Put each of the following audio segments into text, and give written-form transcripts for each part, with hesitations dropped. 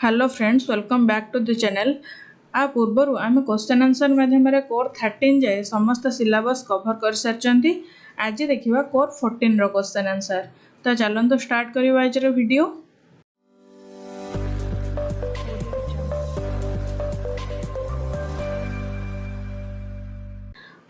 Hello friends, welcome back to the channel. आ पूर्वर आम क्वेश्चन आंसर माध्यम कोर 13 जाए समस्त सिलेबस कवर कर सारी। आज देखा कोर 14 रो क्वेश्चन आंसर। तो चलते स्टार्ट करवा आज वीडियो।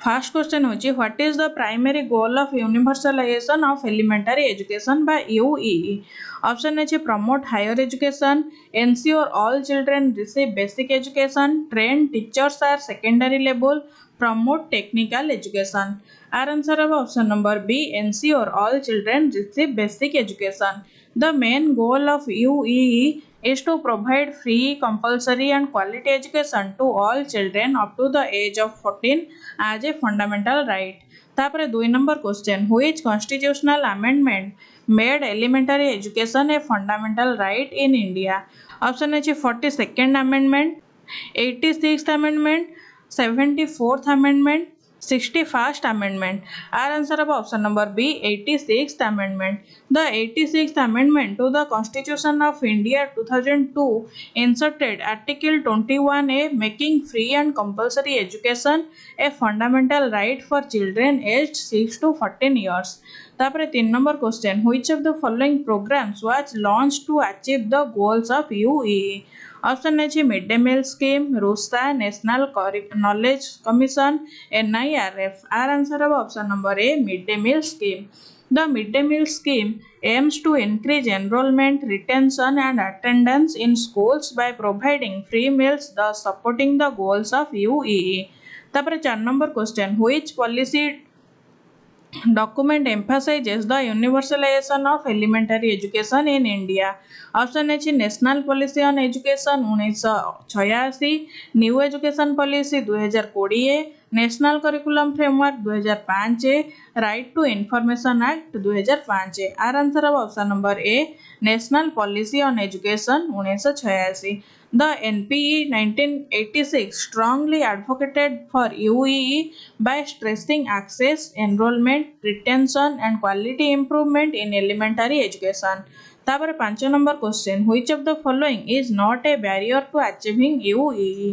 फर्स्ट क्वेश्चन होची what is the primary goal of universalisation of elementary education by UEE. Option है promote higher education, ensure all children receive basic education, train teachers are secondary level, promote technical education. Our answer of option number B, ensure all children receive basic education. The main goal of UEE is to provide free, compulsory and quality education to all children up to the age of 14 as a fundamental right. तापर 2 number question, which constitutional amendment made elementary education a fundamental right in India? Option है 42nd amendment, 86th amendment, 74th amendment, 61st amendment. Our answer of option number B, 86th amendment. The 86th amendment to the Constitution of India 2002 inserted Article 21A making free and compulsory education a fundamental right for children aged 6 to 14 years. तापर 3 number question, which of the following programs was launched to achieve the goals of UEE? Option है mid day meal scheme, RUSA, national knowledge commission, NIRF. Our answer of option number A, mid day meal scheme. The midday meal scheme aims to increase enrollment, retention and attendance in schools by providing free meals, thus supporting the goals of UEE. तापर 4 number question, which policy document emphasizes the universalization of elementary education in India? Option है national policy on education 1986, new education policy 2020, national curriculum framework 2005, right to information act 2005. Our answer of option number A, national policy on education 1986. The NPE 1986 strongly advocated for UEE by stressing access, enrollment, retention and quality improvement in elementary education. तापर 5 number question, which of the following is not a barrier to achieving UEE?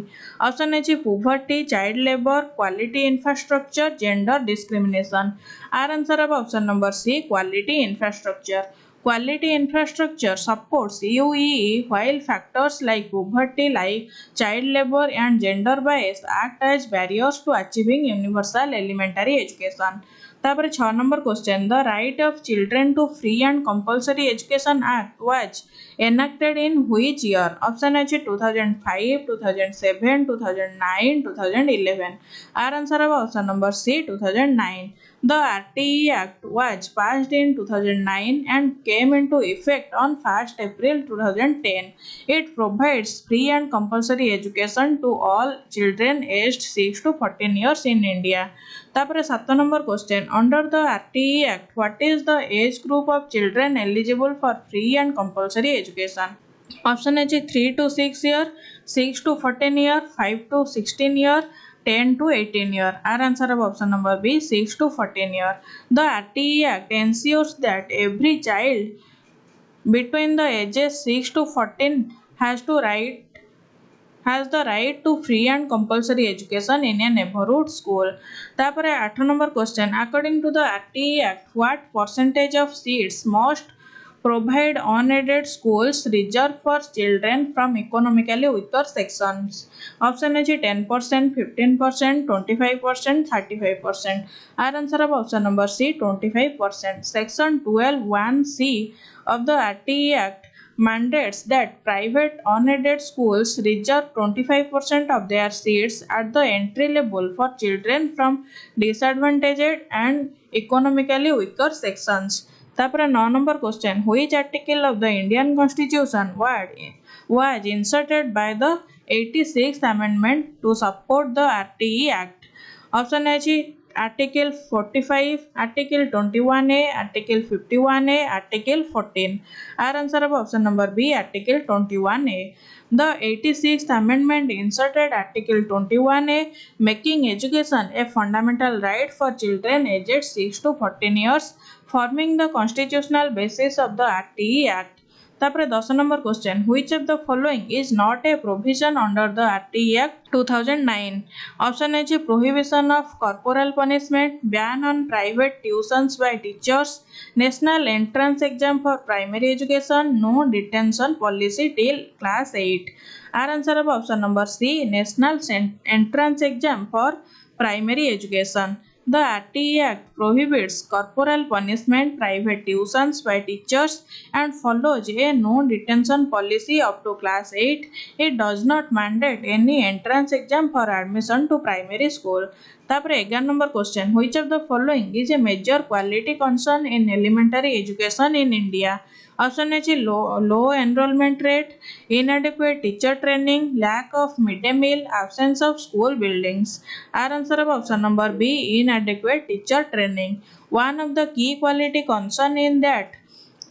Option है poverty, child labor, quality infrastructure, gender discrimination. Our answer of option number C, quality infrastructure. Quality infrastructure supports UEE while factors like poverty, like child labor and gender bias act as barriers to achieving universal elementary education. तापर 6 number question, the right of children to free and compulsory education act was enacted in which year? Option है 2005, 2007, 2009, 2011. Our answer of option number C, 2009. The RTE Act was passed in 2009 and came into effect on 1st April 2010. It provides free and compulsory education to all children aged 6 to 14 years in India. तापर 7 number question, under the RTE Act what is the age group of children eligible for free and compulsory education? Option है 3 to 6 year, 6 to 14 year, 5 to 16 year, 10 to 18 year. Our answer of option number B, 6 to 14 year. The RTE Act ensures that every child between the ages 6 to 14 has the right to free and compulsory education in a neighborhood school. तापर 8 number question, according to the RTE Act what percentage of seats must provide unaided schools reserved for children from economically weaker sections? Option है 10%, 15%, 25%, 35%. Our answer of option number C, 25%. Section 12(1)(c) of the RTE Act mandates that private unaided schools reserve 25% of their seats at the entry level for children from disadvantaged and economically weaker sections. तापर 9 number question, which article of the Indian Constitution was inserted by the 86th amendment to support the RTE Act? Option है article 45, article 21A, article 51A, article 14. Our answer of option number B, article 21A. The 86th amendment inserted article 21A making education a fundamental right for children aged 6 to 14 years, forming the constitutional basis of the RTE Act. तापर 10 number question which of the following is not a provision under the RTE act 2009 option A prohibition of corporal punishment ban on private tuitions by teachers national entrance exam for primary education no detention policy till class 8 our answer of option number C national entrance exam for primary education. The RTE Act prohibits corporal punishment, private tuitions by teachers and follows a no detention policy up to class 8. It does not mandate any entrance exam for admission to primary school. तापर 11 number question which of the following is a major quality concern in elementary education in India option A low enrollment rate inadequate teacher training lack of midday meal absence of school buildings our answer of option number B inadequate teacher training one of the key quality concern in that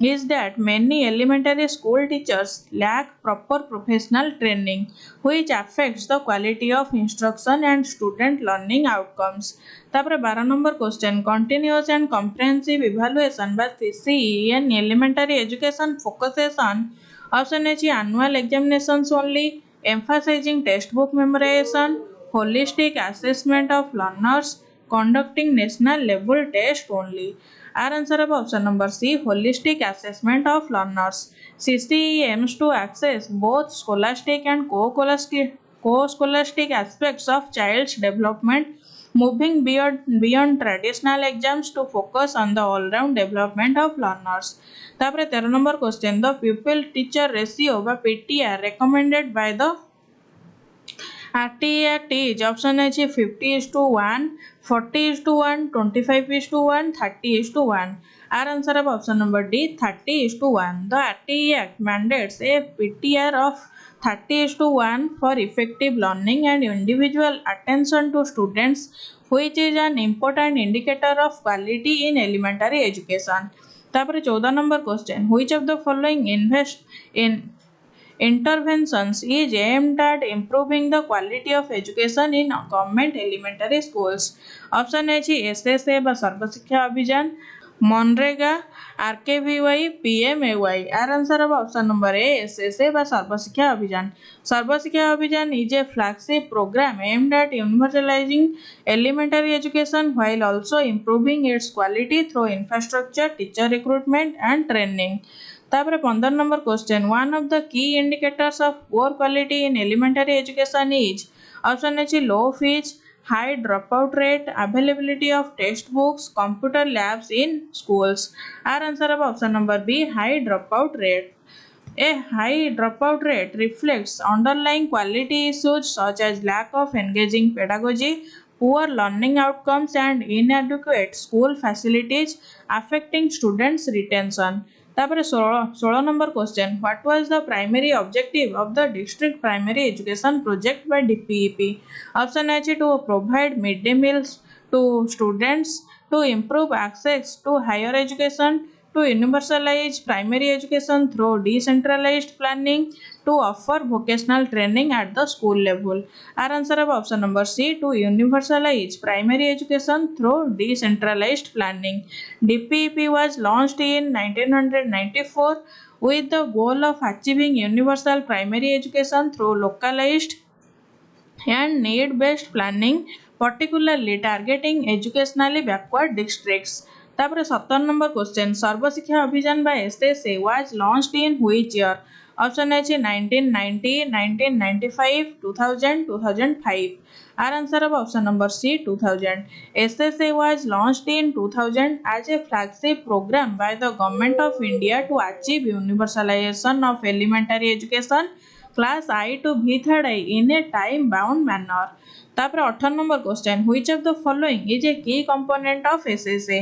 is that many elementary school teachers lack proper professional training which affects the quality of instruction and student learning outcomes. तापर 12 number question continuous and comprehensive evaluation by CCE in elementary education focuses on option A annual examinations only emphasizing textbook memorization holistic assessment of learners conducting national level test only. Our answer of option number C holistic assessment of learners. CCE aims to access both scholastic and co-scholastic aspects of child's development, moving beyond traditional exams to focus on the all-round development of learners. तापर 13 number question the pupil teacher ratio by PTR recommended by the RTE Act is option A 50:1, 40:1, 25:1, 30:1. Our answer of option number D 30:1. The RTE Act mandates a PTR of 30:1 for effective learning and individual attention to students, which is an important indicator of quality in elementary education. तापर 14 number question which of the following interventions is aimed at improving the quality of education in government elementary schools option A SSA बा सर्व शिक्षा अभियान MNREGA RKVY PMAY our answer of option number A SSA बा सर्व शिक्षा अभियान सर्व शिक्षा अभियान is a flagship program aimed at universalizing elementary education while also improving its quality through infrastructure teacher recruitment and training. तापर 15 number question one of the key indicators of poor quality in elementary education is option A low fees high drop out rate availability of text books computer labs in schools our answer of option number B high drop out rate. A high dropout rate reflects underlying quality issues such as lack of engaging pedagogy, poor learning outcomes, and inadequate school facilities affecting students' retention. तापर 16 number question what was the primary objective of the district primary education project by DPEP option A to provide mid day meals to students to improve access to higher education to universalize primary education through decentralized planning to offer vocational training at the school level. Our answer of option number C to universalize primary education through decentralized planning. DPEP was launched in 1994 with the goal of achieving universal primary education through localized and need-based planning, particularly targeting educationally backward districts. तापर 17 number question Sarva Shiksha Abhiyan by SSA was launched in which year? Option A 1990, 1995, 2000, 2005. Our answer of option number C 2000. SSA was launched in 2000 as a flagship program by the Government of India to achieve universalization of elementary education class I to V3 in a time bound manner. तापर 18 number question which of the following is a key component of SSA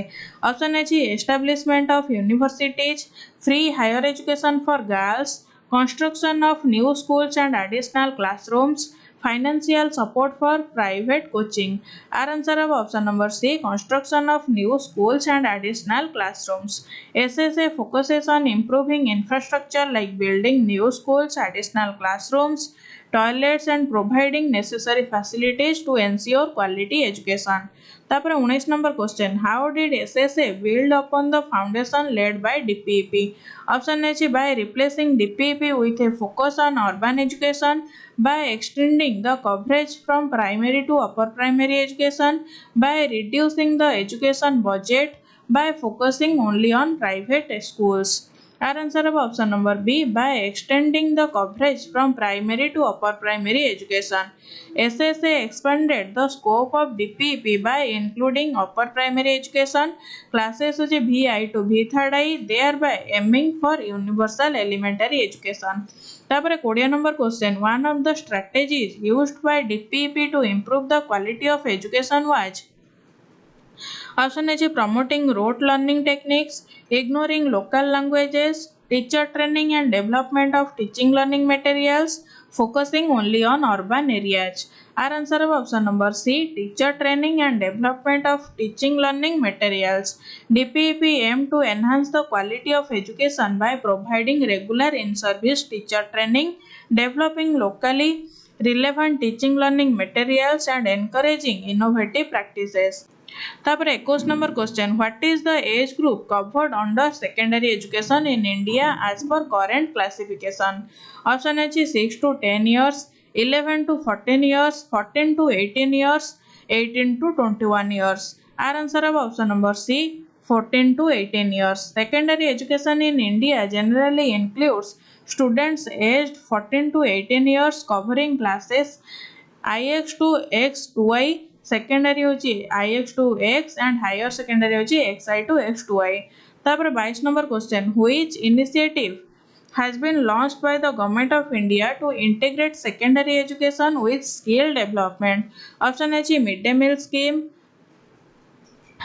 option A establishment of universities free higher education for girls construction of new schools and additional classrooms financial support for private coaching. Our answer of option number C, construction of new schools and additional classrooms. SSA focuses on improving infrastructure like building new schools, additional classrooms, toilets and providing necessary facilities to ensure quality education. तापर 19 number question, how did SSA build upon the foundation laid by DPEP. Option A by replacing DPEP with a focus on urban education, by extending the coverage from primary to upper primary education, by reducing the education budget, by focusing only on private schools. Our answer of option number B, by extending the coverage from primary to upper primary education. SSA expanded the scope of DPEP by including upper primary education classes VI to V3 I, thereby aiming for universal elementary education. तापर 20 number question, one of the strategies used by DPEP to improve the quality of education was. Option A promoting rote learning techniques, ignoring local languages, teacher training and development of teaching learning materials, focusing only on urban areas. Our answer of option number C, teacher training and development of teaching learning materials. DPEP aim to enhance the quality of education by providing regular in-service teacher training, developing locally relevant teaching learning materials and encouraging innovative practices. तापर 21 number question, what is the age group covered under secondary education in India as per current classification. Option A 6 to 10 years, 11 to 14 years, 14 to 18 years, 18 to 21 years. Our answer of option number C, 14 to 18 years. Secondary education in India generally includes students aged 14 to 18 years covering classes IX to X2I, secondary होची IX to X and higher secondary होची XI to X2I. तापर 22 number question, which initiative has been launched by the Government of India to integrate secondary education with skill development. Option A mid day meal scheme,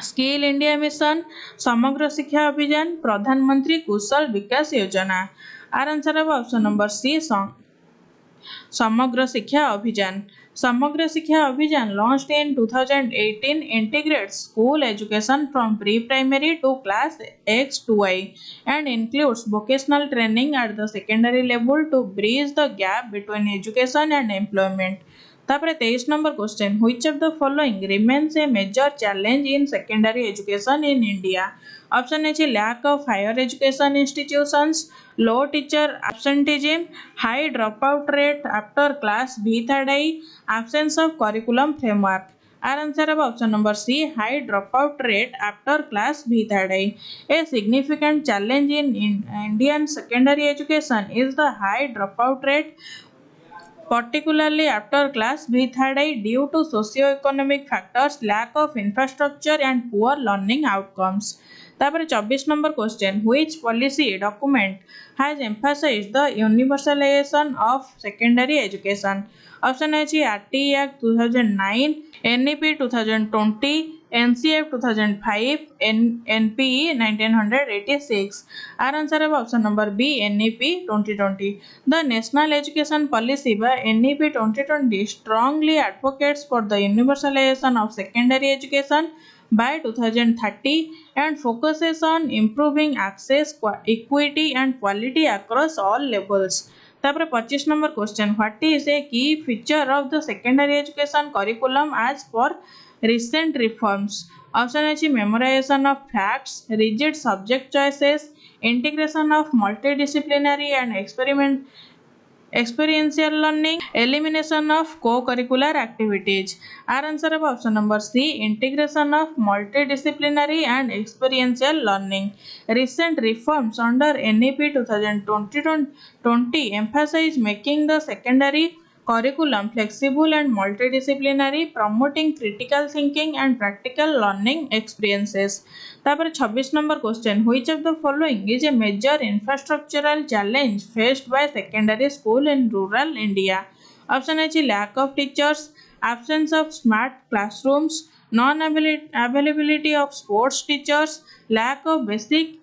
skill India mission, Samagra Shiksha Abhiyan, Pradhan Mantri Kaushal Vikas Yojana. Our answer of option number C, Samagra Shiksha अभियान. समग्र शिक्षा अभियान launched in 2018 integrates school education from pre-primary to class X2I and includes vocational training at the secondary level to bridge the gap between education and employment. तापर 23 number question, which of the following remains a major challenge in secondary education in India. Option A lack of higher education institutions, low teacher absenteeism, high dropout rate after class B3I, absence of curriculum framework. Our answer of option number C, high dropout rate after class B3I. A significant challenge in Indian secondary education is the high dropout rate, particularly after class B3I, due to socio-economic factors, lack of infrastructure and poor learning outcomes. तापर 24 number question, which policy document has emphasized the universalization of secondary education. Option A RTE Act 2009, NEP 2020, NCF 2005, NPE 1986. Our answer of option number B, NEP 2020. The National Education Policy by NEP 2020 strongly advocates for the universalization of secondary education by 2030 and focuses on improving access, equity and quality across all levels. तापर 25 number question, what is a key feature of the secondary education curriculum as per recent reforms. Option A memorization of facts, rigid subject choices, integration of multidisciplinary and experiential learning, elimination of co-curricular activities. Our answer of option number C, integration of multidisciplinary and experiential learning. Recent reforms under NEP 2020 emphasize making the secondary curriculum flexible and multidisciplinary, promoting critical thinking and practical learning experiences. तापर 26 number question, which of the following is a major infrastructural challenge faced by secondary school in rural India. Option A lack of teachers, absence of smart classrooms, non availability of sports teachers, lack of basic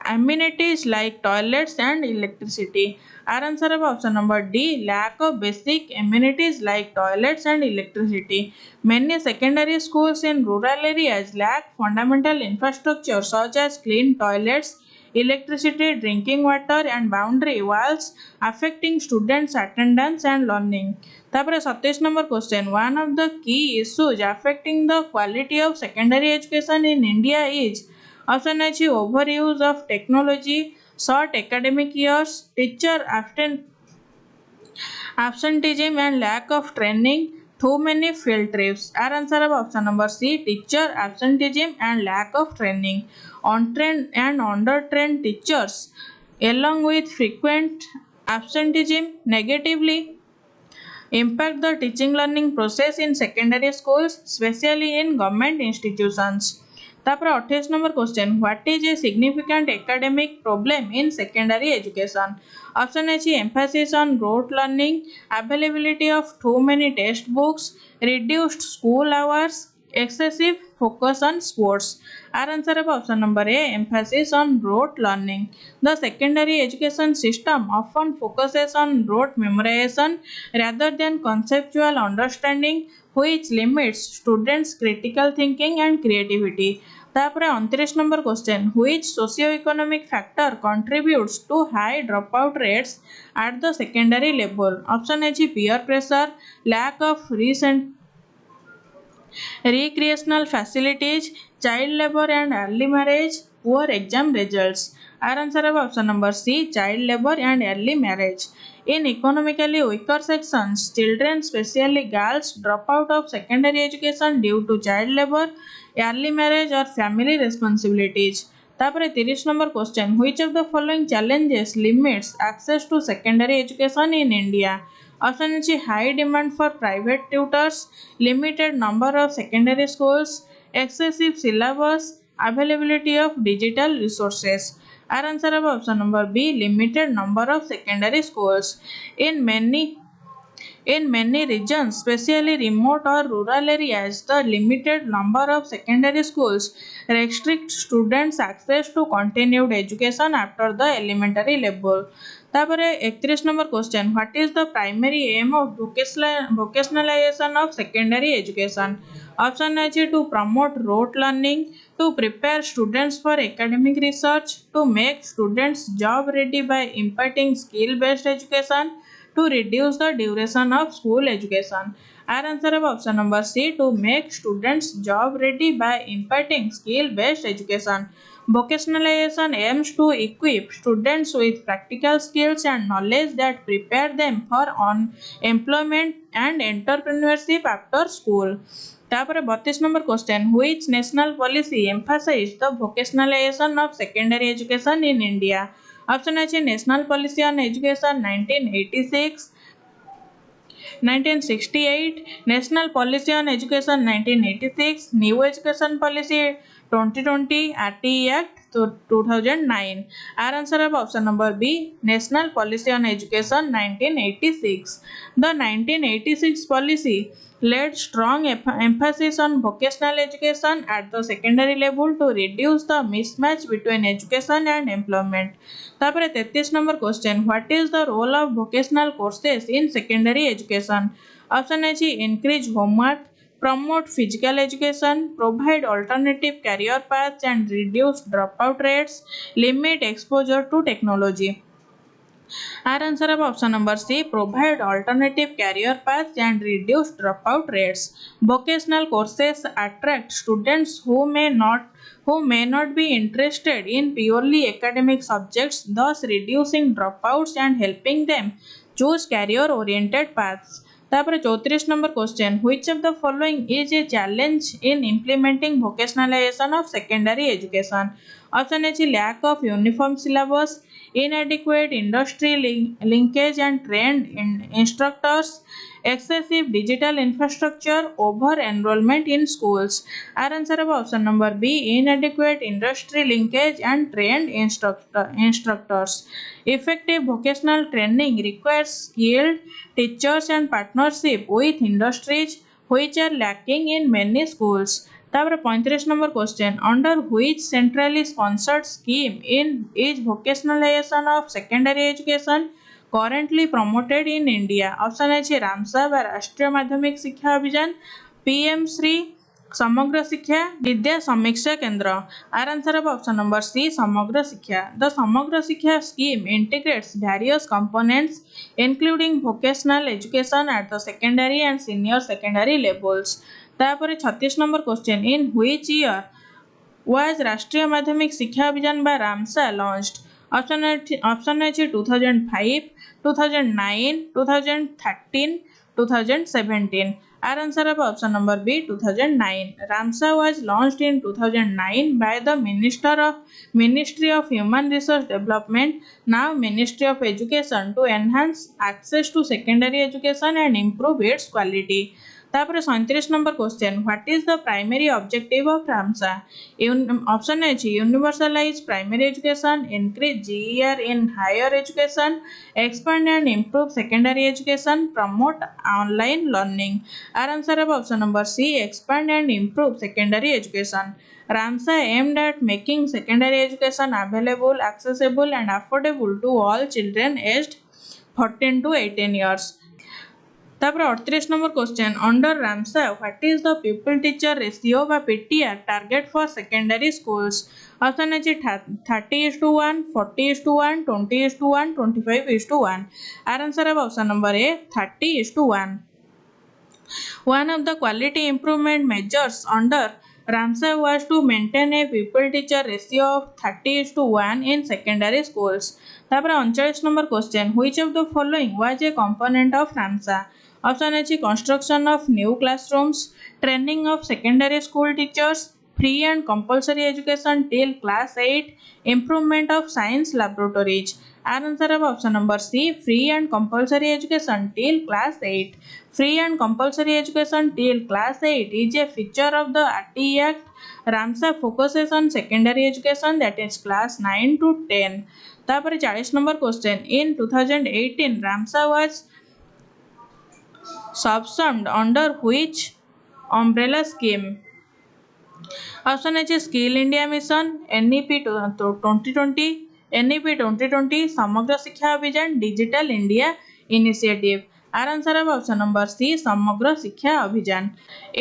amenities like toilets and electricity. Our answer of option number D, lack of basic amenities like toilets and electricity. Many secondary schools in rural areas lack fundamental infrastructure such as clean toilets, electricity, drinking water, and boundary walls, affecting students' attendance and learning. ତାପରେ 27 number question. One of the key issues affecting the quality of secondary education in India is option A overuse of technology, short academic years, teacher absenteeism and lack of training, too many field trips. Our answer of option number C, teacher absenteeism and lack of training. Untrained and undertrained teachers along with frequent absenteeism negatively impact the teaching learning process in secondary schools, especially in government institutions. ତାପରେ 28 number question, what is a significant academic problem in secondary education? Option A, emphasis on rote learning, availability of too many textbooks, reduced school hours, excessive focus on sports. Our answer of option number A, emphasis on rote learning. The secondary education system often focuses on rote memorization rather than conceptual understanding, which limits students' critical thinking and creativity. ତାପରେ 29 number question, which socio-economic factor contributes to high dropout rates at the secondary level? Option A, peer pressure, lack of recreational facilities, child labor and early marriage, poor exam results. Our answer of option number C, child labor and early marriage. In economically weaker sections, children, especially girls, drop out of secondary education due to child labor, early marriage or family responsibilities. ତାପରେ 30 number question, which of the following challenges limits access to secondary education in India? Option A, high demand for private tutors, limited number of secondary schools, excessive syllabus, availability of digital resources. Our answer of option number B, limited number of secondary schools. In many regions, especially remote or rural areas, the limited number of secondary schools restrict students' access to continued education after the elementary level. ତାପରେ 31 number question, what is the primary aim of vocationalization of secondary education? Option A, to promote rote learning, to prepare students for academic research, to make students job ready by imparting skill based education, to reduce the duration of school education. Our answer of option number C, to make students job ready by imparting skill based education. Vocationalization aims to equip students with practical skills and knowledge that prepare them for employment and entrepreneurship after school. ତାପରେ 32 number question, which national policy emphasized the vocationalization of secondary education in India? Option A, National Policy on Education 1986, 1968, National Policy on Education 1986, New Education Policy 2020, RTE Act 2009. Our answer of option number B, National Policy on Education 1986. The 1986 policy laid strong emphasis on vocational education at the secondary level to reduce the mismatch between education and employment. ତାପରେ 33 number question, what is the role of vocational courses in secondary education? Option A, increase homework, promote physical education, provide alternative career paths and reduce dropout rates, limit exposure to technology. Our answer of option number C, provide alternative career paths and reduce dropout rates. Vocational courses attract students who may not be interested in purely academic subjects, thus reducing dropouts and helping them choose career oriented paths. ତାପରେ 34 number question, which of the following is a challenge in implementing vocationalization of secondary education? Option A, lack of uniform syllabus, inadequate industry linkage and trained instructors, excessive digital infrastructure, over enrollment in schools. Our answer of option number B, inadequate industry linkage and trained instructors. Effective vocational training requires skilled teachers and partnership with industries which are lacking in many schools. तापर 35 number question under which centrally sponsored scheme in is vocationalisation of secondary education currently promoted in India. Option है रामसा व राष्ट्रीय माध्यमिक शिक्षा अभियान, PM Shri समग्र शिक्षा, Vidya Samiksha Kendra. Our answer of option number C Samagra Shiksha. The Samagra Shiksha scheme integrates various components including vocational education at the secondary and senior secondary levels। तापर 36 number question in which year was राष्ट्रीय माध्यमिक शिक्षा अभियान बा रामसा लॉन्च्ड। ऑप्शन है 2005, 2009, 2013, 2017। Our answer of option number B 2009. Ramsa was launched in 2009 by the Ministry of Human Resource Development, now Ministry of Education, to enhance access to secondary education and improve its quality। तापर 37 number question what is the primary objective of Ramsa. Option है universalise primary education, increase GER in higher education, expand and improve secondary education, promote online learning. Our answer of option number C expand and improve secondary education. Ramsa aimed at making secondary education available, accessible and affordable to all children aged 14 to 18 years। तापर 38 number question under Ramsa what is the people teacher ratio बा PTR target for secondary schools. Option है 30:1, 40:1, 20:1, 25:1। Our answer of option number A 30:1। One of the quality improvement measures under Ramsar was to maintain a pupil teacher ratio of 30:1 in secondary schools। तापर 39 number question which of the following was a component of Ramsar। Option है construction of new classrooms, training of secondary school teachers, free and compulsory education till class 8, improvement of science laboratories। Our answer of option number C free and compulsory education till class 8। Free and compulsory education till class 8 is a feature of the RTE Act। Ramsar focuses on secondary education that is class 9 to 10। तापर 40 number question in 2018 Ramsar was subsumed under which umbrella scheme। Option है skill India mission, NEP 2020, NEP 2020, Samagra Shiksha Abhiyan, digital India initiative. Our answer of option number C Samagra Shiksha अभियान।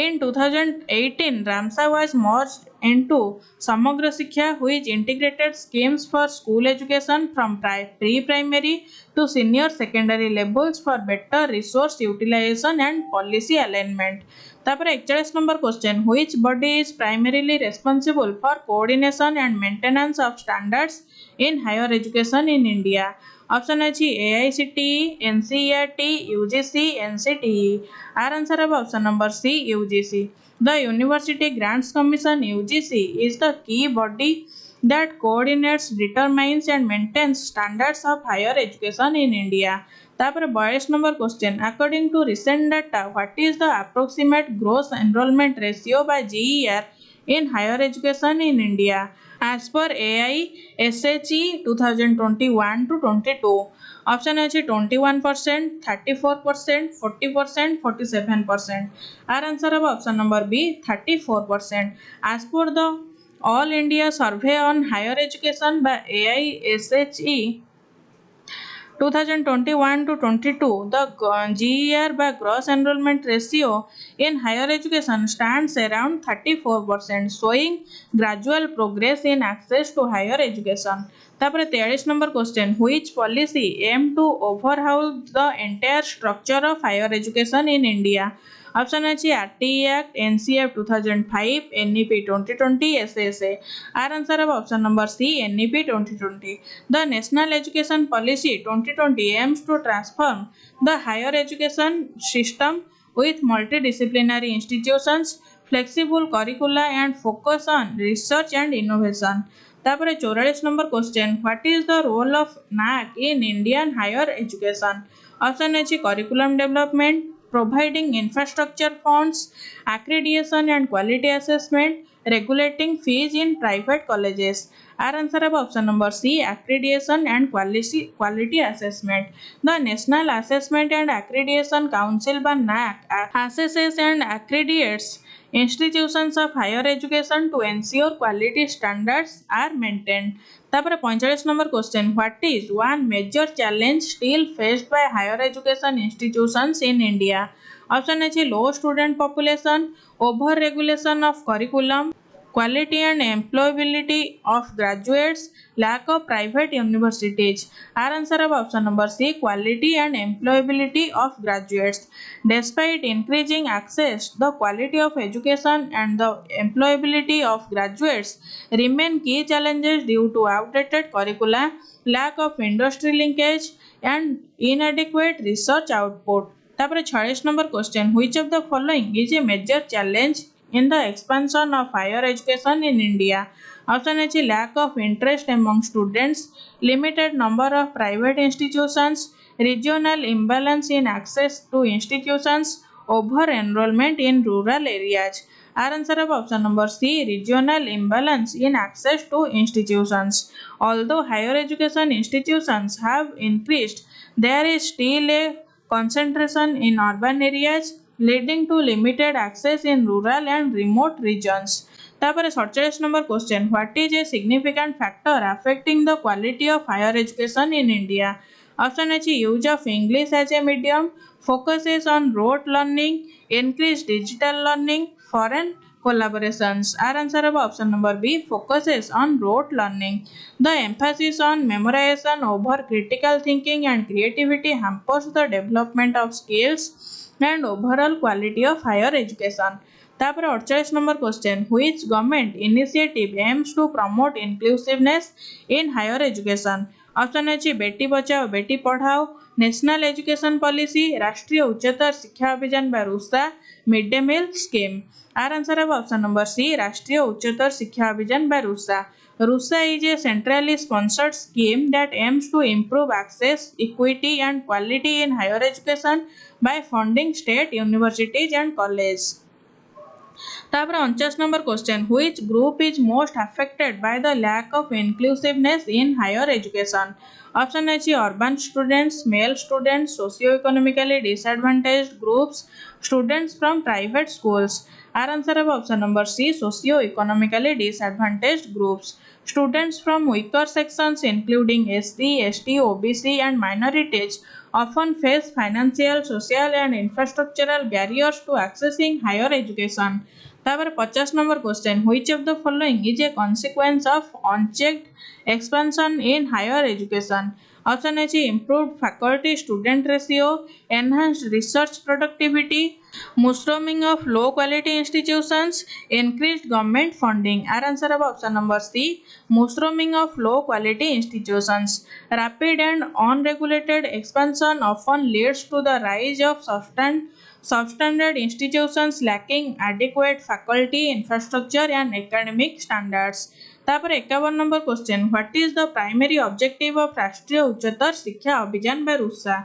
इन 2018 Ramsar was merged into समग्र शिक्षा which integrated schemes for school education from pre-primary to senior secondary levels for better resource utilization and policy alignment। तापर 41 number question which body is primarily responsible for coordination and maintenance of standards in higher education in India। Option है AICTE, NCERT, UGC, NCTE। Our answer of option number C UGC। The University Grants Commission UGC is the key body that coordinates, determines and maintains standards of higher education in India। तापर 42 number question according to recent data what is the approximate gross enrolment ratio by GER in higher education in India as per AISHE 2021 to 22। Option है 21%, 34%, 40%, 47%। Our answer of option number B 34%। as per the All India Survey on Higher Education by AISHE 2021 to 22, the GER by gross enrollment ratio in higher education stands around 34%, showing gradual progress in access to higher education। तापर 43 number question which policy aim to overhaul the entire structure of higher education in India। Option है RTE Act, NCF 2005, NEP 2020, SSA। Our answer of option number C NEP 2020। The National Education Policy 2020 aims to transform the higher education system with multidisciplinary institutions, flexible curricula and focus on research and innovation। तापर 44 number question what is the role of NAAC in Indian higher education. Option है curriculum development, providing infrastructure funds, accreditation and quality assessment, regulating fees in private colleges। Our answer of option number C accreditation and quality assessment। The National Assessment and Accreditation Council by NAAC assesses and accreditates institutions of higher education to ensure quality standards are maintained. तापर 45 number question, what is one major challenge still faced by higher education institutions in India? Option है low student population, over regulation of curriculum, quality and employability of graduates, lack of private universities. Our answer of option number C, quality and employability of graduates. Despite increasing access, the quality of education and the employability of graduates remain key challenges due to outdated curricula, lack of industry linkage and inadequate research output. तापर 46 number question, which of the following is a major challenge in the expansion of higher education in India? Option is lack of interest among students, limited number of private institutions, regional imbalance in access to institutions, over enrollment in rural areas. Our answer of option number C, regional imbalance in access to institutions. Although higher education institutions have increased, there is still a concentration in urban areas, leading to limited access in rural and remote regions. तापर 47 number question, what is a significant factor affecting the quality of higher education in India? Option है use of English as a medium, focuses on rote learning, increase digital learning, foreign collaborations. Our answer of option number B, focuses on rote learning. The emphasis on memorization over critical thinking and creativity hampers the development of skills and overall quality of higher education. तापर 48 number question, which government initiative aims to promote inclusiveness in higher education? Option है Beti Bachao Beti Padhao, national education policy, राष्ट्रीय Uchchatar Shiksha Abhiyan by RUSA, mid day meal scheme. Our answer of option number C, राष्ट्रीय Uchchatar Shiksha Abhiyan by RUSA. RUSA is a centrally sponsored scheme that aims to improve access, equity and quality in higher education by funding state universities and colleges. तापर 49 number question, which group is most affected by the lack of inclusiveness in higher education? Option है urban students, male students, socio-economically disadvantaged groups, students from private schools. Our answer of option number C, socio-economically disadvantaged groups. Students from weaker sections including SC, ST, OBC and minorities often face financial, social and infrastructural barriers to accessing higher education. तापर 50 number question, which of the following is a consequence of unchecked expansion in higher education? Option है improved faculty student ratio, enhanced research productivity, mushrooming of low quality institutions, increased government funding. Our answer of option number C, mushrooming of low quality institutions. Rapid and unregulated expansion often leads to the rise of substandard institutions lacking adequate faculty, infrastructure and academic standards. तापर 51 number question, what is the primary objective of Rashtriya Uchchatar Shiksha Abhiyan by RUSA?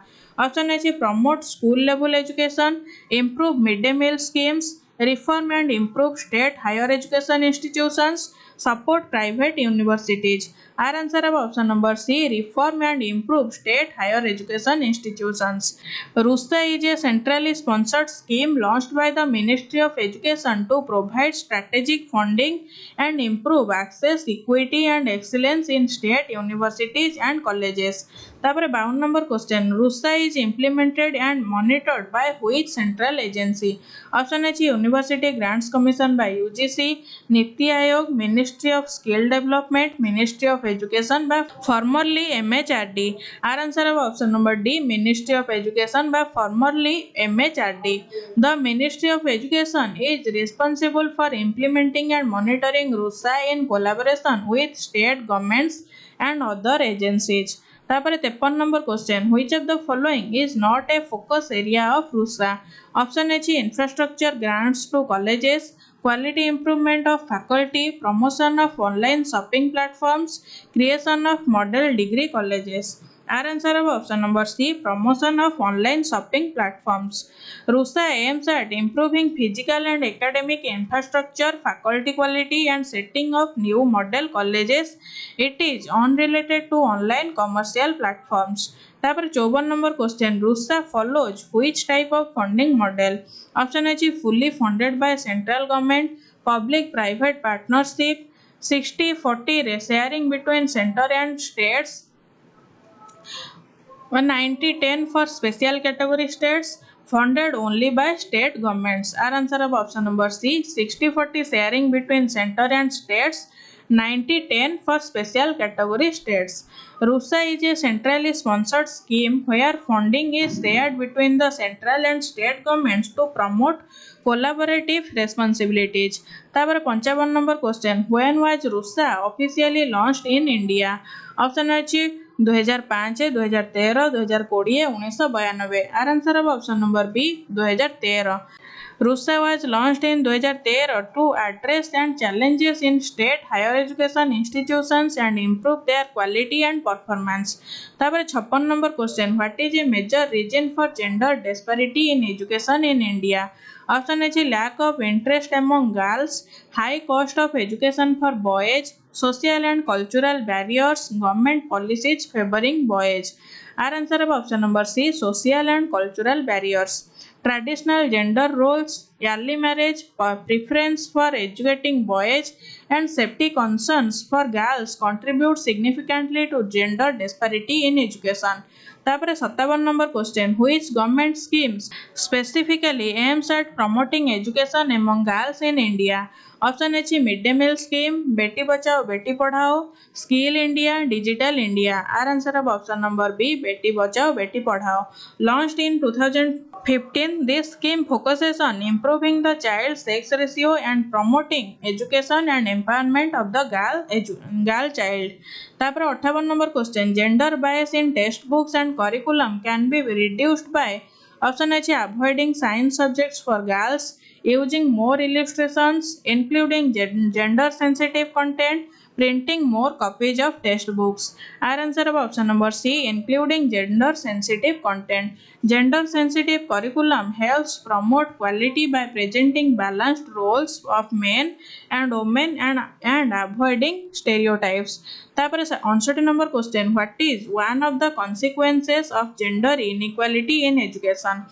Option है promote school level education, improve mid day meal schemes, reform and improve state higher education institutions, support private universities. Our answer of option number C, reform and improve state higher education institutions. RUSA is a centrally sponsored scheme launched by the Ministry of Education to provide strategic funding and improve access, equity and excellence in state universities and colleges. तापर 52 number question, RUSA is implemented and monitored by which central agency? Option है university grants commission by UGC, NITI Aayog, ministry of skill development, ministry of education by formerly MHRD. Our answer of option number D, Ministry of Education by formerly MHRD. The Ministry of Education is responsible for implementing and monitoring RUSA in collaboration with state governments and other agencies. तापर 53 number question, which of the following is not a focus area of RUSA? Option है infrastructure grants to colleges, quality improvement of faculty, promotion of online shopping platforms, creation of model degree colleges. Our answer of option number C, promotion of online shopping platforms. RUSA aims at improving physical and academic infrastructure, faculty quality, and setting up new model colleges. It is unrelated to online commercial platforms. तापर 54 number question, RUSA follows which type of funding model? Option A, fully funded by central government, public private partnership, 60-40 sharing between center and states, 190-10 for special category states, funded only by state governments. Our answer of option number C, 60-40 sharing between center and states, 90-10 for special category states. RUSA is a centrally sponsored scheme where funding is shared between the central and state governments to promote collaborative responsibilities. तापर 55 number question, when was RUSA officially launched in India? Option ଅଛି 2005, 2013, 2020, 1992. Our answer of option number B, 2013. RUSA was launched in 2013 to address and challenges in state higher education institutions and improve their quality and performance. तापर 56 number question, what is a major reason for gender disparity in education in India? Option A, lack of interest among girls, high cost of education for boys, social and cultural barriers, government policies favoring boys. Our answer of option number C, social and cultural barriers. Traditional gender roles, early marriage, preference for educating boys, and safety concerns for girls contribute significantly to gender disparity in education. तापर 57 number question, which government schemes specifically aims at promoting education among girls in India? Option A, mid day meal scheme, Beti Bachao Beti Padhao, Skill India, Digital India. Our answer of option number B, Beti Bachao Beti Padhao. Launched in 2015, this scheme focuses on improving the child sex ratio and promoting education and empowerment of the girl child. तापर 58 number question, gender bias in textbooks and curriculum can be reduced by option A, avoiding science subjects for girls, using more illustrations, including gender sensitive content, printing more copies of textbooks. Our answer of option number C, including gender sensitive content. Gender sensitive curriculum helps promote quality by presenting balanced roles of men and women and avoiding stereotypes. तापर 59 number question, what is one of the consequences of gender inequality in education?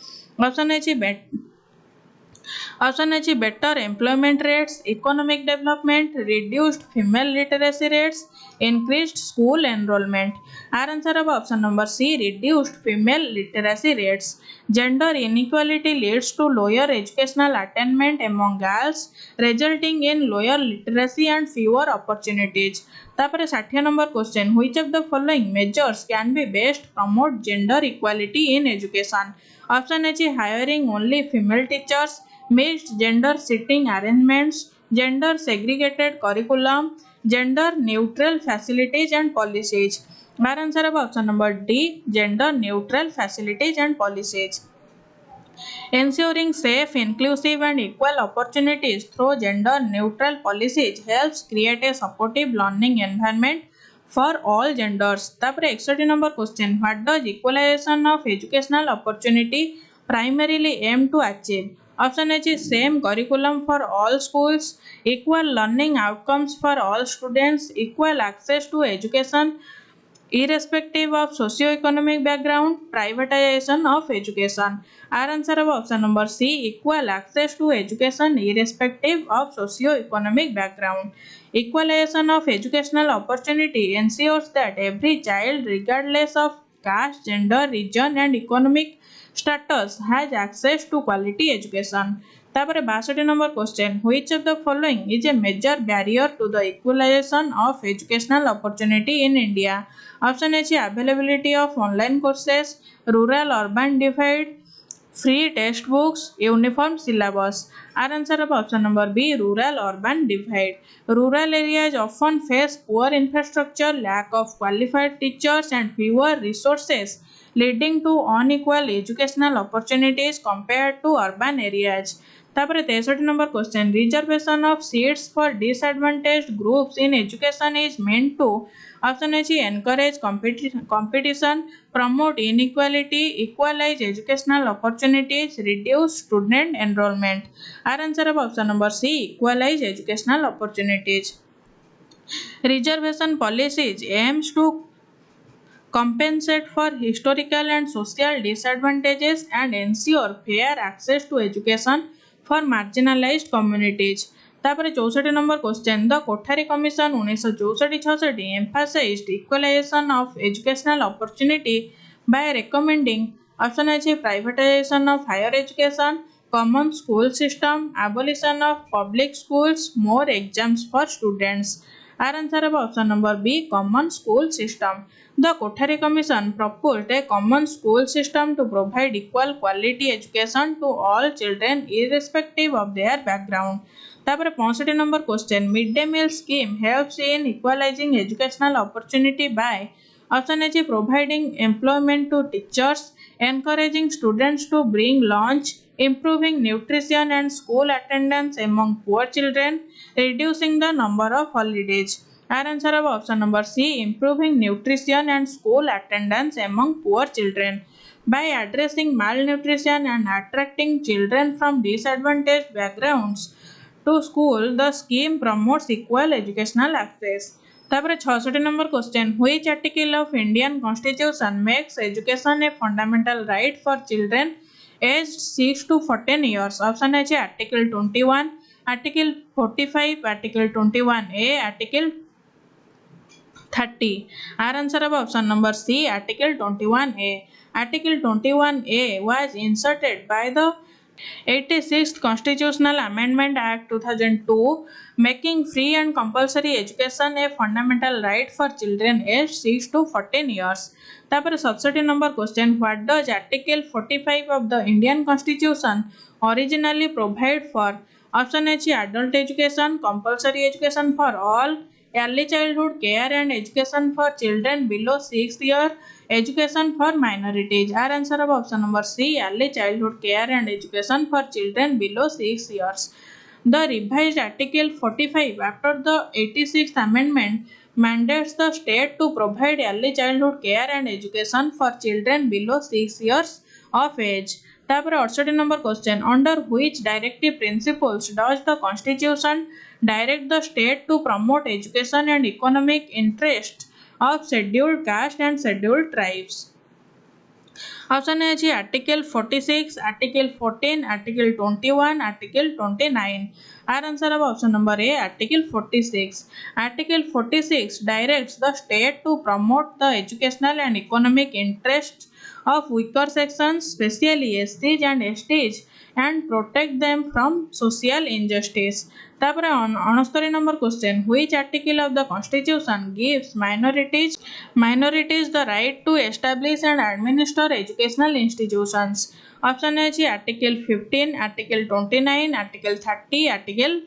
Option A, better employment rates, economic development, reduced female literacy rates, increased school enrollment. Our answer of option number C, reduced female literacy rates. Gender inequality leads to lower educational attainment among girls, resulting in lower literacy and fewer opportunities. तापर 60 number question, which of the following measures can be best promote gender equality in education? Option A, hiring only female teachers, mixed gender seating arrangements, gender segregated curriculum, gender neutral facilities and policies. Our answer of option number D, gender neutral facilities and policies. Ensuring safe, inclusive and equal opportunities through gender neutral policies helps create a supportive learning environment for all genders. तापर 61 number question, what does equalization of educational opportunity primarily aim to achieve? Option A, same curriculum for all schools, equal learning outcomes for all students, equal access to education irrespective of socio-economic background, privatization of education. Our answer of option number C, equal access to education irrespective of socio-economic background. Equalization of educational opportunity ensures that every child, regardless of caste, gender, region and economic status, has access to quality education. तापर 62 number question, which of the following is a major barrier to the equalization of educational opportunity in India? Option A, availability of online courses, rural urban divide, free textbooks, uniform syllabus. Our answer of option number B, rural urban divide. Rural areas often face poor infrastructure, lack of qualified teachers and fewer resources, leading to unequal educational opportunities compared to urban areas. तापर 63 number question reservation of seats for disadvantaged groups in education is meant to option A encourage competition promote inequality equalise educational opportunities reduce student enrolment our answer of option number C equalise educational opportunities reservation policies aims to compensate for historical and social disadvantages and ensure fair access to education for marginalized communities. तापर 64 number question the Kothari commission 1964-66 emphasized equalization of educational opportunity by recommending option A privatization of higher education, common school system, abolition of public schools, more exams for students. Our answer of option number B common school system. The Kothari Commission proposed a common school system to provide equal quality education to all children irrespective of their background. तापर 65 number question mid day meal scheme helps in equalising educational opportunity by option A providing employment to teachers encouraging students to bring lunch, improving nutrition and school attendance among poor children, reducing the number of holidays. Our answer of option number C improving nutrition and school attendance among poor children. By addressing malnutrition and attracting children from disadvantaged backgrounds to school, the scheme promotes equal educational access. तापर 66 number question which article of Indian constitution makes education a fundamental right for children age 6 to 14 years option A article 21 article 45 article 21A article 30 our answer of option number C article 21A article 21A was inserted by the 86th Constitutional Amendment Act 2002 making free and compulsory education a fundamental right for children aged 6 to 14 years. तापर 67 number question what does article 45 of the Indian Constitution originally provide for option A adult education compulsory education for all early childhood care and education for children below 6 years education for minorities. Our answer of option number C early childhood care and education for children below 6 years. The revised article 45 after the 86th amendment mandates the state to provide early childhood care and education for children below 6 years of age. तापर 68 number question under which directive principles does the constitution direct the state to promote education and economic interest of scheduled caste and scheduled tribes. Option A is Article 46, Article 14, Article 21, Article 29. Our answer of option number A, Article 46. Article 46 directs the state to promote the educational and economic interests of weaker sections, especially SCs and STs, and protect them from social injustice. तापर 69 number question which article of the constitution gives minorities the right to establish and administer educational institutions option A article 15 article 29 article 30 article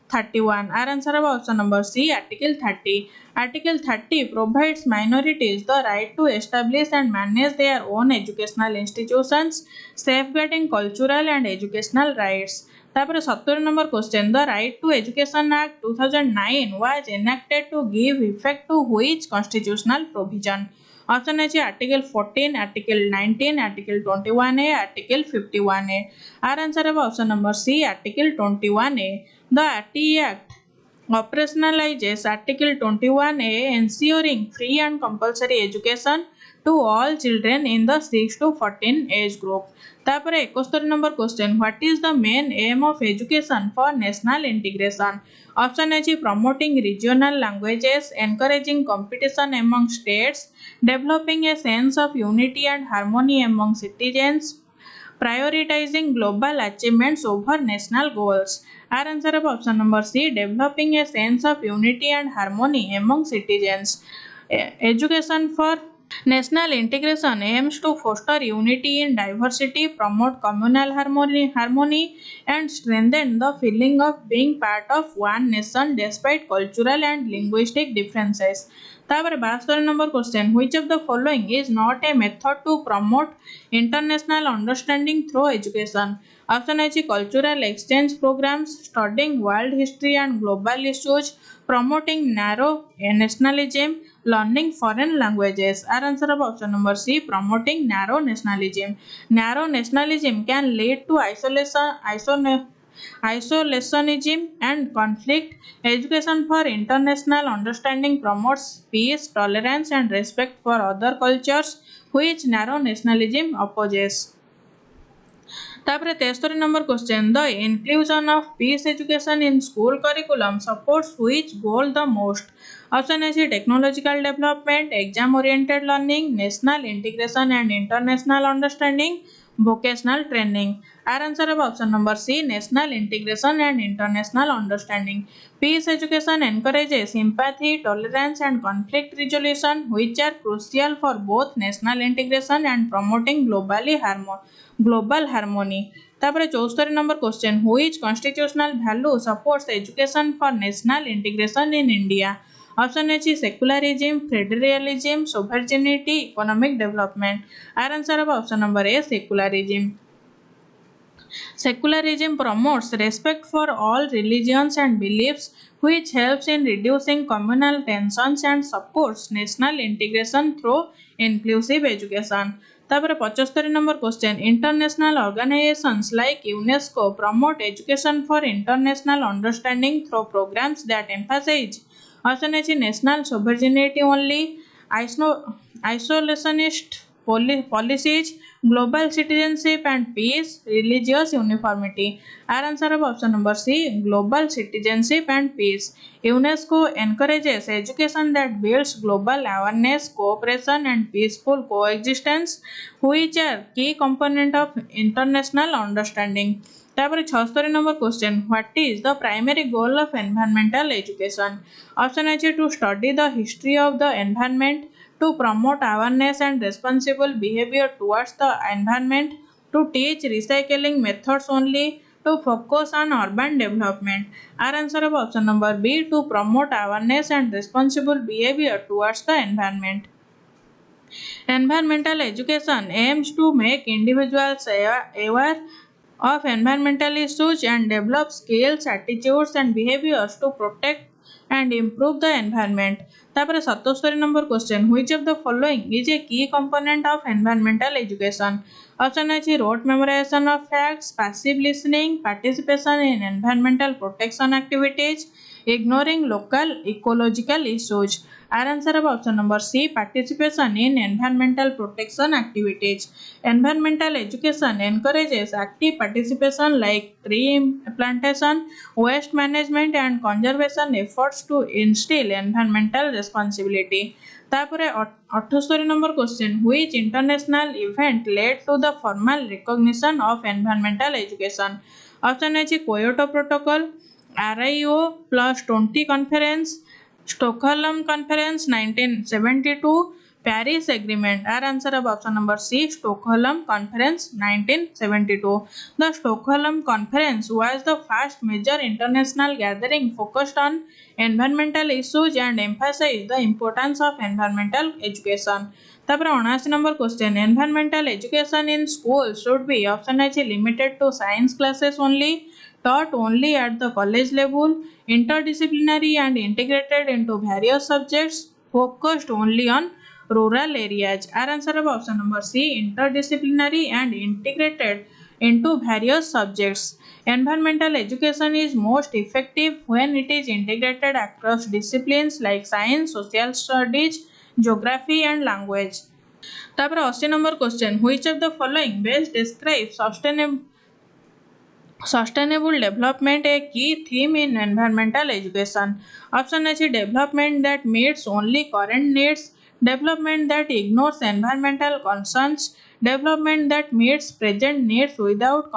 31 our answer of option number C article 30 article 30 provides minorities the right to establish and manage their own educational institutions safeguarding cultural and educational rights. तापर 70 number question the right to education act 2009 was enacted to give effect to which constitutional provision option A article 14 article 19 article 21A article 51A our answer of option number C article 21A the RTE act operationalizes article 21A ensuring free and compulsory education to all children in the 6 to 14 age group. तापर 71 number question what is the main M of education for national integration option A promoting regional languages encouraging competition among states developing a sense of unity and harmony among citizens prioritizing global achievements over national goals. Our answer of option number C developing a sense of unity and harmony among citizens. Education for national integration aims to foster unity in diversity, promote communal harmony and strengthen the feeling of being part of one nation despite cultural and linguistic differences. तापर 72 number question which of the following is not a method to promote international understanding through education. Option है cultural exchange programs, studying world history and global issues, promoting narrow nationalism, learning foreign languages. Our answer of option number C, promoting narrow nationalism. Narrow nationalism can lead to isolationism and conflict. Education for international understanding promotes peace, tolerance, and respect for other cultures, which narrow nationalism opposes. तापर 73 number question the inclusion of peace education in school curriculum supports which goal the most. Option है technological development, exam oriented learning, national integration and international understanding, vocational training. Our answer of option number C, national integration and international understanding. Peace education encourages empathy, tolerance and conflict resolution, which are crucial for both national integration and promoting global harmony. तापर 74 number question which constitutional value supports education for national integration in India. Option है secularism, federalism, sovereignty, economic development. Our answer of option number A secularism. Secularism promotes respect for all religions and beliefs, which helps in reducing communal tensions and supports national integration through inclusive education. तापर 75 number question international organisations like UNESCO promote education for international understanding through programs that emphasise. Option है national sovereignty only, isolationist policies, global citizenship and peace, religious uniformity. Our answer of option number C, global citizenship and peace. UNESCO encourages education that builds global awareness, cooperation and peaceful coexistence, which are key component of international understanding. तापर 76 number question what is the primary goal of environmental education. Option है to study the history of the environment, to promote awareness and responsible behavior towards the environment, to teach recycling methods only, to focus on urban development. Our answer of option number B, to promote awareness and responsible behavior towards the environment. Environmental education aims to make individuals aware of environmental issues and develop skills, attitudes and behaviors to protect and improve the environment. तापर 77 number question which of the following is a key component of environmental education. Option है rote memorisation of facts, passive listening, participation in environmental protection activities, ignoring local ecological issues. Our answer of option number C, participation in environmental protection activities. Environmental education encourages active participation like tree plantation, waste management and conservation efforts to instill environmental responsibility. तापर 78 number question which international event led to the formal recognition of environmental education. Option है Kyoto protocol, RIO +20 conference, Stockholm Conference 1972, Paris Agreement. Our answer of option number C, Stockholm Conference 1972. The Stockholm Conference was the first major international gathering focused on environmental issues and emphasized the importance of environmental education. तापर 79 number question environmental education in school should be. Option है limited to science classes only, taught only at the college level, interdisciplinary and integrated into various subjects, focused only on rural areas. Our answer of option number C, interdisciplinary and integrated into various subjects. Environmental education is most effective when it is integrated across disciplines like science, social studies, geography and language. तापर 80 number question which of the following best describe sustainable development, a key theme in environmental education. Option है development that meets only current needs, development that ignores environmental concerns, development that meets present needs without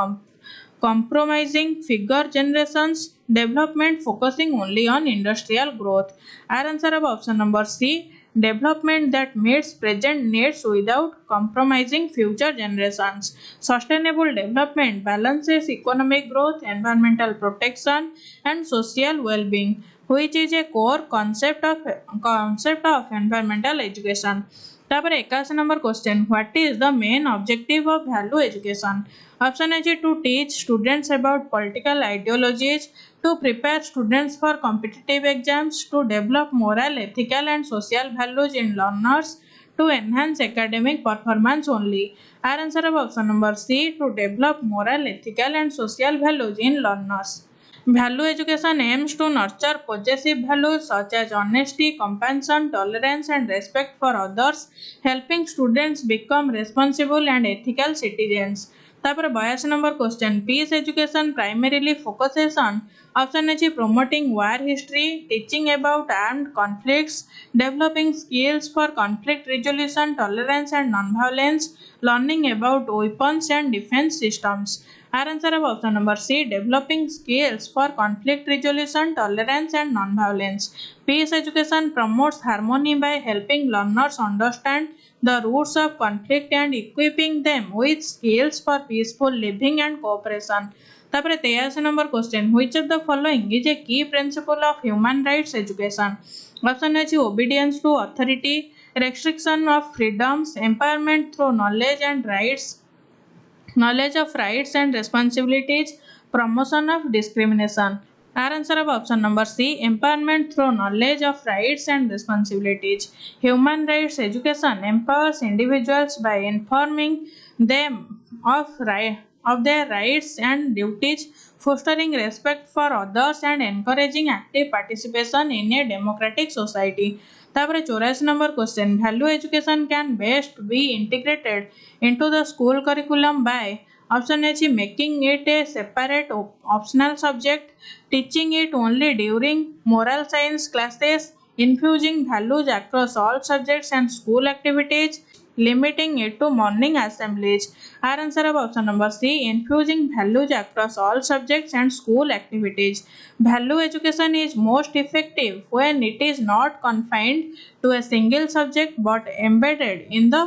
compromising future generations, development focusing only on industrial growth. Our answer of option number C, development that meets present needs without compromising future generations. Sustainable development balances economic growth, environmental protection and social well-being. which is a core concept of environmental education. तापर 81 number question, what is the main objective of value education? Option है जी to teach students about political ideologies, to prepare students for competitive exams, to develop moral, ethical and social values in learners, to enhance academic performance only. Our answer of option number C, to develop moral, ethical and social values in learners. Value education aims to nurture possessive values such as honesty, compassion, tolerance, and respect for others, helping students become responsible and ethical citizens. तापर 82 number question, peace education primarily focuses on, option है promoting war history, teaching about armed conflicts, developing skills for conflict resolution, tolerance and non-violence, learning about weapons and defense systems. Our answer of option number C, developing skills for conflict resolution, tolerance and non-violence. Peace education promotes harmony by helping learners understand the roots of conflict and equipping them with skills for peaceful living and cooperation. तापर 83 number question, which of the following is a key principle of human rights education? Option है obedience to authority, restriction of freedoms, empowerment through knowledge of rights and responsibilities, promotion of discrimination. Our answer of option number C, empowerment through knowledge of rights and responsibilities. Human rights education empowers individuals by informing them of their rights and duties, fostering respect for others and encouraging active participation in a democratic society. तापर 84 number question, value education can best be integrated into the school curriculum by, option A, making it a separate optional subject, teaching it only during moral science classes, infusing values across all subjects and school activities, limiting it to morning assemblies. Our answer of option number C, infusing values across all subjects and school activities. Value education is most effective when it is not confined to a single subject but embedded in the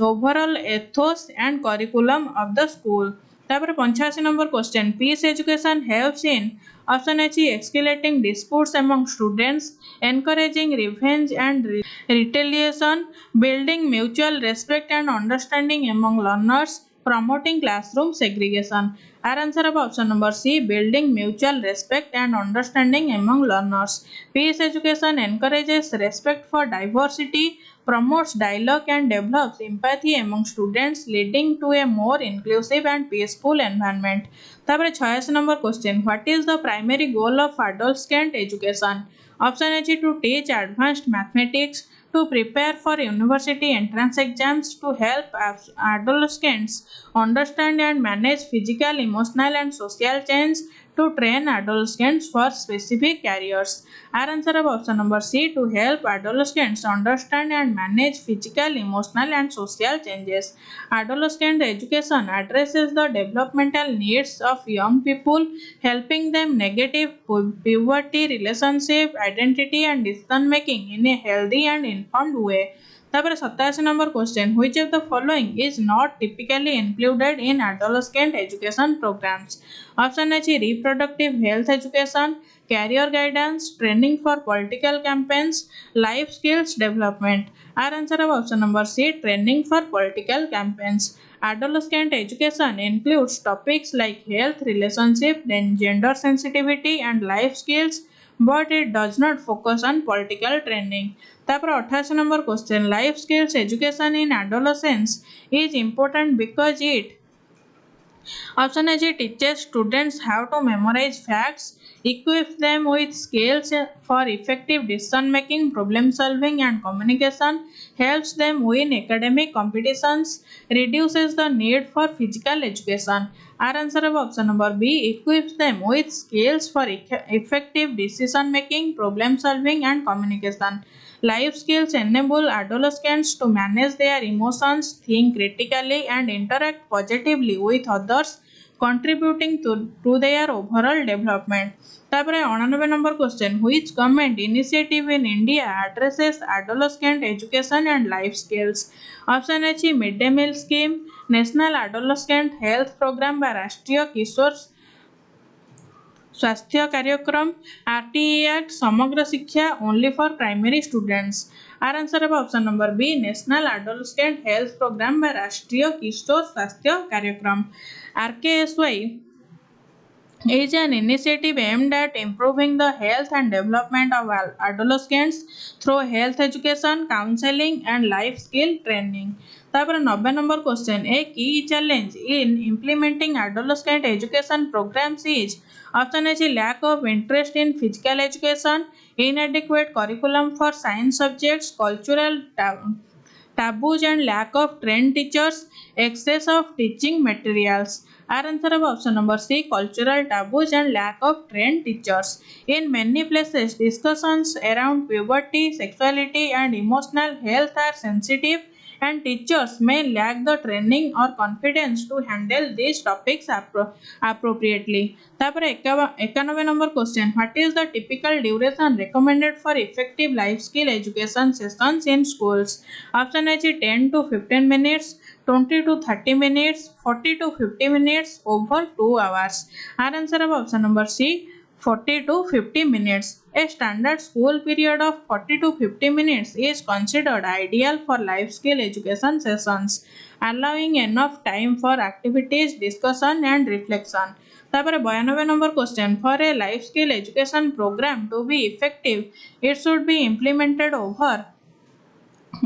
overall ethos and curriculum of the school. तापर 85 number question, peace education helps in, option है escalating disputes among students, encouraging revenge and retaliation, building mutual respect and understanding among learners, promoting classroom segregation. Our answer of option number C, building mutual respect and understanding among learners. Peace education encourages respect for diversity, promotes dialogue and develops empathy among students, leading to a more inclusive and peaceful environment. तापर 86 number question, what is the primary goal of adolescent education? Option है to teach advanced mathematics, to prepare for university entrance exams, to help adolescents understand and manage physical, emotional, and social change, to train adolescents for specific careers. Our answer of option number C, to help adolescents understand and manage physical, emotional, and social changes. Adolescent education addresses the developmental needs of young people, helping them navigate puberty, relationship, identity, and decision making in a healthy and informed way. तापर 87 number question, which of the following is not typically included in adolescent education programs? Option है reproductive health education, career guidance, training for political campaigns, life skills development. Our answer of option number C, training for political campaigns. Adolescent education includes topics like health, relationship, then gender sensitivity and life skills, but it does not focus on political training. तापर 88 number question, life skills education in adolescence is important because it, option A, teaches students how to memorize facts, equips them with skills for effective decision making, problem solving, and communication, helps them win academic competitions, reduces the need for physical education. Our answer of option number B, equips them with skills for effective decision making, problem solving, and communication. Life skills enable adolescents to manage their emotions, think critically, and interact positively with others, contributing to their overall development. तापर 89 number question, which government initiative in India addresses adolescent education and life skills? Option है mid day meal scheme, national adolescent health program by राष्ट्रीय किशोर स्वास्थ्य कार्यक्रम RTE Act Samagra Shiksha only for primary students. Our answer है option number B national adolescent health program बा राष्ट्रीय किशोर स्वास्थ्य कार्यक्रम। RKSY is an initiative aimed at improving the health and development of adolescents through health education, counseling and life skill training। तापर 90 number question a key challenge in implementing adolescent education programs is option है lack of interest in physical education, inadequate curriculum for science subjects, cultural taboos and lack of trained teachers, excess of teaching materials। Our answer of option number C cultural taboos and lack of trained teachers। In many places discussions around puberty, sexuality and emotional health are sensitive and teachers may lack the training or confidence to handle these topics appropriately। तापर 91 number question what is the typical duration recommended for effective life skill education sessions in schools। option है 10 to 15 minutes, 20 to 30 minutes, 40 to 50 minutes, over 2 hours। our answer of option number C 40 to 50 minutes। A standard school period of 40 to 50 minutes is considered ideal for life skill education sessions, allowing enough time for activities, discussion and reflection। तापर 92 number question for a life skill education programme to be effective it should be implemented over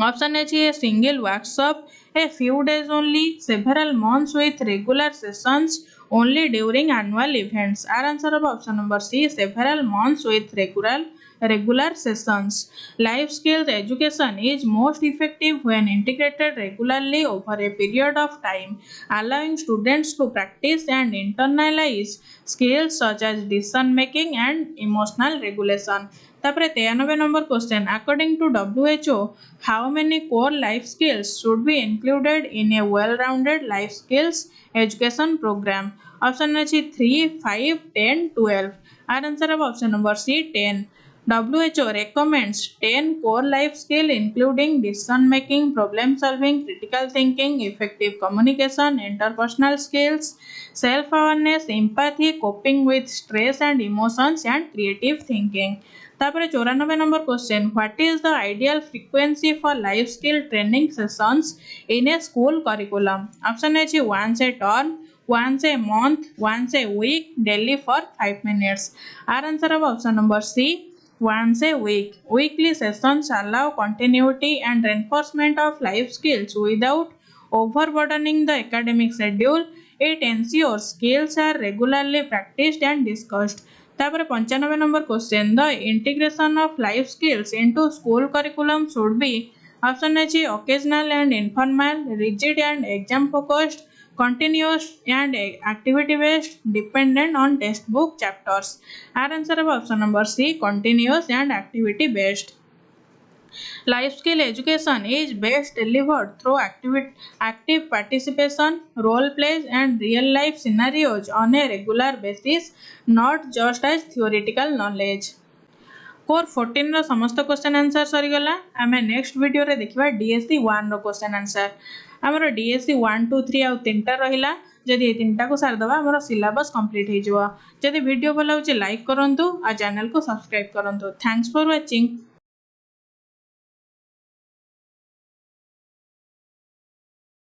option है a single workshop, a few days only, several months with regular sessions only during annual events। our answer of option number C several months with regular sessions। Life skills education is most effective when integrated regularly over a period of time, allowing students to practice and internalize skills such as decision making and emotional regulation। तापर 93 number question according to WHO how many core life skills should be included in a well rounded life skills education programme. Option अच्छी 3, 5, 10, 12। Our answer of option number C 10। WHO recommends 10 core life skills including decision making, problem solving, critical thinking, effective communication, interpersonal skills, self awareness, empathy, coping with stress and emotions and creative thinking। तापर 94 number question what is the ideal frequency for life skill training sessions in A school curriculum. Option है once a term, once a month, once a week, daily for 5 minutes। our answer of option number C once a week। weekly sessions allow continuity and reinforcement of life skills without overburdening the academic schedule। it ensures skills are regularly practiced and discussed। तापर 95 number question the integration of life skills into school curriculum should be option है occasional and informal, rigid and exam focused, continuous and activity based, dependent on textbook chapters। our answer of option number C continuous and activity based। Life skill education is best delivered through active participation, role plays and real life scenarios on a regular basis, not just as theoretical knowledge। Core 14 रो समस्त question answer सरीगला। आम next video रे देखिबा DSC 1 रो question answer. आमर DSC 1 2 3 आउ 3टा रहिला। जदि 3टा को सार दबा हमर सिलेबस कंप्लीट हो जबो। जदि वीडियो भल होचे लाइक करंतु आ चैनल को सब्सक्राइब करंतु। Thanks for watching.